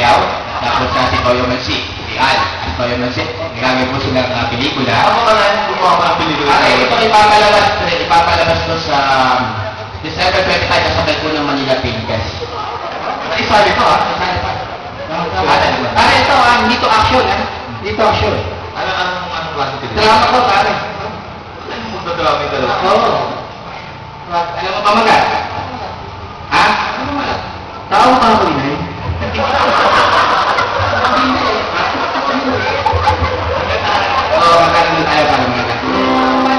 Pacquiao, tapos si Toyo Mansi, si Al. Si Toyo Mansi, nagagawin po sila ng pelikula. Ako ka na gumawa ka ng pelikula. Ito ipapalabas to sa December 25 sa sabay po ng Manila Film Fest. Isali to ha? Pare ito hindi to action Hindi to action. Anong klase pelikula? Drama ko pare. Ano mo sa drama yung dalawa? Oo. Alam mo ba magat? Ha? Ano magat? Tao ka ako inay? Oo, magkakaroon tayo para magat.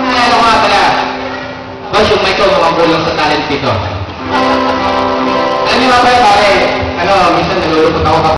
Ano nga pala? Boss, yung Michael makagulong sa talent dito. Alam niyo ba pare, minsan nalulungkot ako